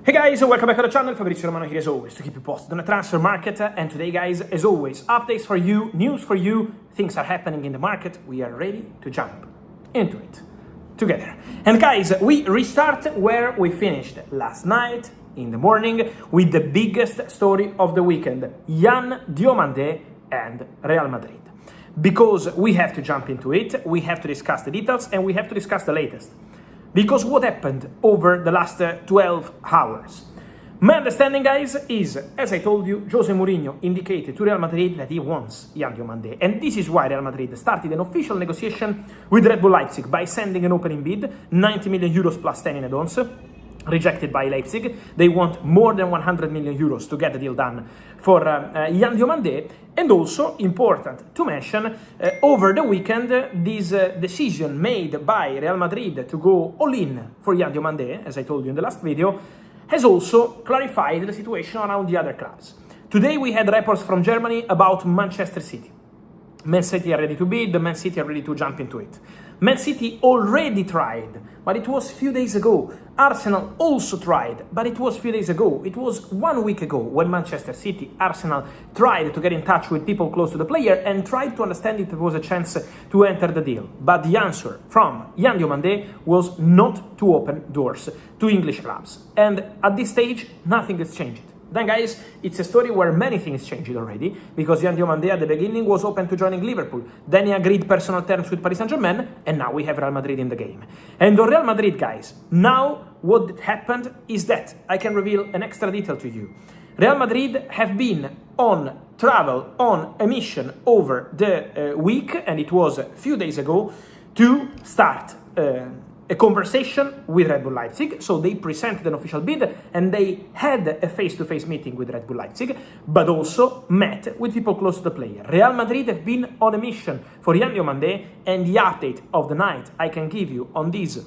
Hey guys, welcome back to the channel. Fabrizio Romano here as always to keep you posted on the transfer market. And today guys, as always, updates for you, news for you, things are happening in the market. We are ready to jump into it together. And guys, we restart where we finished last night in the morning with the biggest story of the weekend, Diomande and Real Madrid. Because we have to jump into it, we have to discuss the details and we have to discuss the latest. Because what happened over the last 12 hours? My understanding, guys, is, as I told you, Jose Mourinho indicated to Real Madrid that he wants Diomande. And this is why Real Madrid started an official negotiation with Red Bull Leipzig by sending an opening bid, 90 million euros plus 10 in add-ons, rejected by Leipzig. They want more than 100 million euros to get the deal done for Diomande. And also, important to mention, over the weekend, this decision made by Real Madrid to go all-in for Diomande, as I told you in the last video, has also clarified the situation around the other clubs. Today we had reports from Germany about Manchester City. Man City are ready to bid, Man City are ready to jump into it. Man City already tried, but it was a few days ago. Arsenal also tried, but it was a few days ago. It was 1 week ago when Manchester City, Arsenal tried to get in touch with people close to the player and tried to understand if there was a chance to enter the deal. But the answer from Diomande was not to open doors to English clubs. And at this stage, nothing has changed. Then guys, it's a story where many things changed already, because Diomande at the beginning was open to joining Liverpool, then he agreed personal terms with Paris Saint-Germain, and now we have Real Madrid in the game. And on Real Madrid, guys, now what happened is that I can reveal an extra detail to you. Real Madrid have been on travel, on a mission over the week, and it was a few days ago, to start a conversation with Red Bull Leipzig. So they presented an official bid and they had a face-to-face meeting with Red Bull Leipzig, but also met with people close to the player. Real Madrid have been on a mission for Diomande, and the update of the night I can give you on this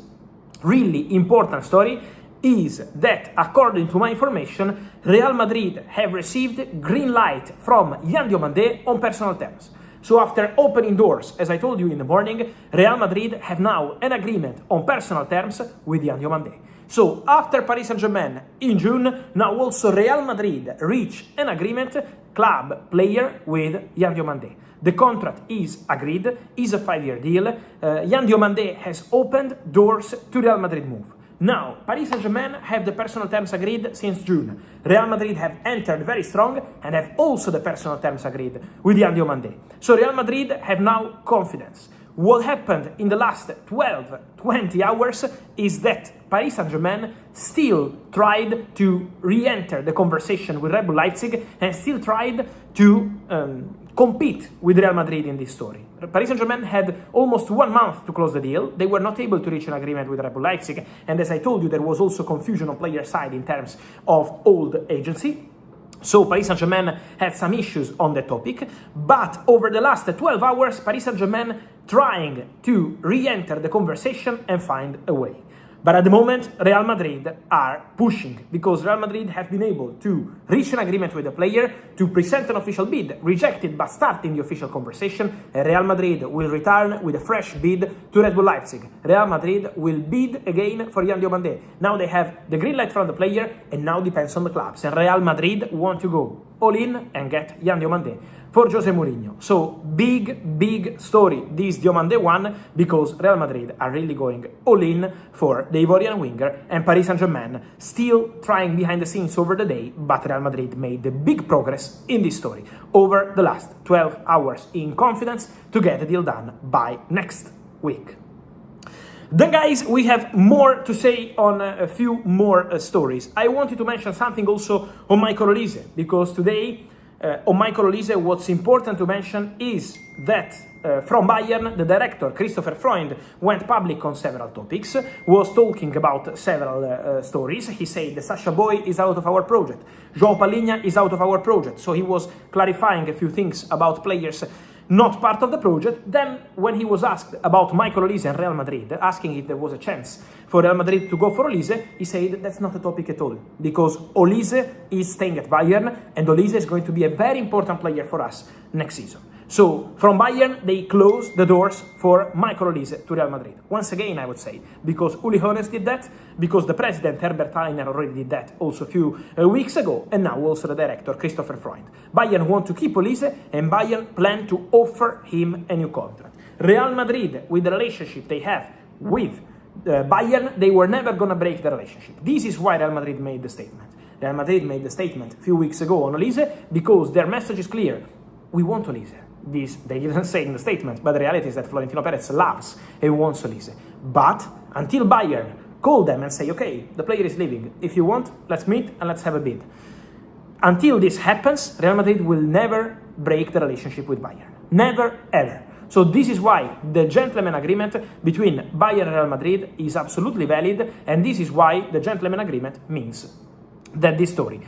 really important story is that, according to my information, Real Madrid have received green light from Diomande on personal terms. So after opening doors, as I told you in the morning, Real Madrid have now an agreement on personal terms with Diomande. So after Paris Saint-Germain in June, now also Real Madrid reach an agreement, club, player, with Diomande. The contract is agreed, is a 5-year deal. Diomande has opened doors to Real Madrid move. Now, Paris Saint-Germain have the personal terms agreed since June. Real Madrid have entered very strong and have also the personal terms agreed with Diomande. So Real Madrid have now confidence. What happened in the last 12-20 hours is that Paris Saint-Germain still tried to re-enter the conversation with Red Bull Leipzig and still tried to compete with Real Madrid in this story. Paris Saint-Germain had almost 1 month to close the deal. They were not able to reach an agreement with Red Bull Leipzig, and as I told you, there was also confusion on player side in terms of old agency. So Paris Saint-Germain had some issues on the topic, but over the last 12 hours, Paris Saint-Germain trying to re-enter the conversation and find a way. But at the moment, Real Madrid are pushing, because Real Madrid have been able to reach an agreement with the player, to present an official bid, rejected but starting the official conversation, and Real Madrid will return with a fresh bid to Red Bull Leipzig. Real Madrid will bid again for Diomande. Now they have the green light from the player, and now depends on the clubs. And Real Madrid want to go all in and get Diomande for Jose Mourinho. So big story, this Diomande one, because Real Madrid are really going all in for the Ivorian winger, and Paris Saint-Germain still trying behind the scenes over the day, but Real Madrid made the big progress in this story over the last 12 hours in confidence to get the deal done by next week. Then guys, we have more to say on a few more stories. I wanted to mention something also on Michael Olise, because today on Michael Olise, what's important to mention is that from Bayern, the director, Christopher Freund, went public on several topics, was talking about several stories. He said that Sasha Boy is out of our project, João Palhinha is out of our project, so he was clarifying a few things about players not part of the project. Then, when he was asked about Michael Olise and Real Madrid, asking if there was a chance for Real Madrid to go for Olise, he said that's not a topic at all, because Olise is staying at Bayern, and Olise is going to be a very important player for us next season. So from Bayern, they closed the doors for Michael Olise to Real Madrid. Once again, I would say, because Uli Hoeneß did that, because the president Herbert Hainer already did that also a few weeks ago, and now also the director Christopher Freund. Bayern want to keep Olise, and Bayern plan to offer him a new contract. Real Madrid, with the relationship they have with Bayern, they were never going to break the relationship. This is why Real Madrid made the statement. Real Madrid made the statement a few weeks ago on Olise because their message is clear. We want Olise. This they didn't say in the statement, but the reality is that Florentino Perez loves and wants Olise. But until Bayern call them and say, okay, the player is leaving. If you want, let's meet and let's have a bid. Until this happens, Real Madrid will never break the relationship with Bayern. Never, ever. So this is why the gentleman agreement between Bayern and Real Madrid is absolutely valid, and this is why the gentleman agreement means that this story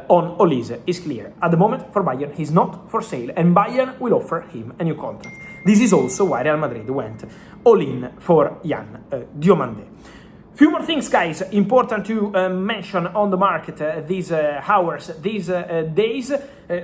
on Olise is clear. At the moment, for Bayern, he's not for sale, and Bayern will offer him a new contract. This is also why Real Madrid went all in for Diomande. Few more things, guys, important to mention on the market these hours, these days.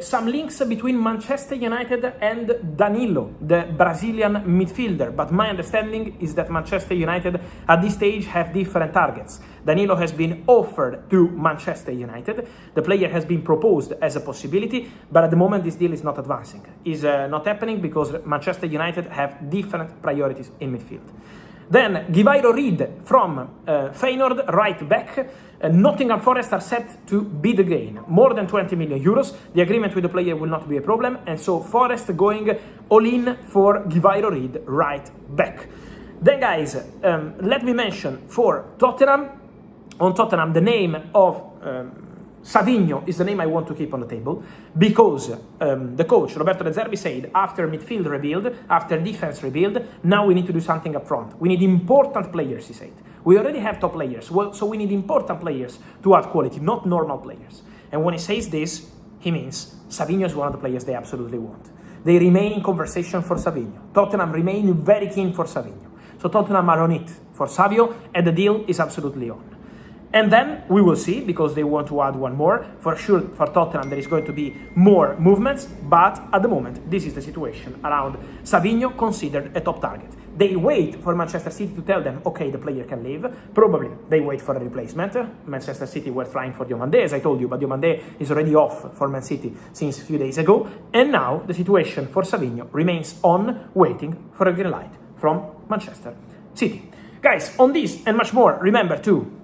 Some links between Manchester United and Danilo, the Brazilian midfielder. But my understanding is that Manchester United at this stage have different targets. Danilo has been offered to Manchester United. The player has been proposed as a possibility, but at the moment this deal is not advancing. Is not happening because Manchester United have different priorities in midfield. Then Givairo Reed from Feyenoord, right back. Nottingham Forest are set to bid again, more than 20 million euros. The agreement with the player will not be a problem, and so Forest going all in for Givairo Reed, right back. Then, guys, let me mention for Tottenham, on Tottenham, the name of Savinho is the name I want to keep on the table, because the coach, Roberto De Zerbi, said after midfield rebuild, after defense rebuild, now we need to do something up front. We need important players, he said. We already have top players, well, so we need important players to add quality, not normal players. And when he says this, he means Savinho is one of the players they absolutely want. They remain in conversation for Savinho. Tottenham remain very keen for Savinho. So Tottenham are on it for Savio, and the deal is absolutely on. And then we will see, because they want to add one more. For sure, for Tottenham, there is going to be more movements, but at the moment, this is the situation around Savinho, considered a top target. They wait for Manchester City to tell them, okay, the player can leave. Probably they wait for a replacement. Manchester City were trying for Diomande, as I told you, but Diomande is already off for Man City since a few days ago. And now the situation for Savinho remains on, waiting for a green light from Manchester City. Guys, on this and much more, remember to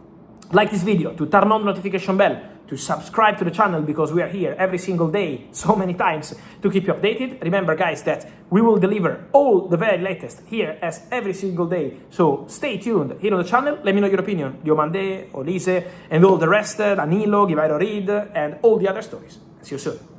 like this video, to turn on the notification bell, to subscribe to the channel, because we are here every single day, so many times, to keep you updated. Remember, guys, that we will deliver all the very latest here as every single day, so stay tuned here on the channel. Let me know your opinion, Diomande, Olise, and all the rest, Danilo, Givairo Reed, and all the other stories. See you soon.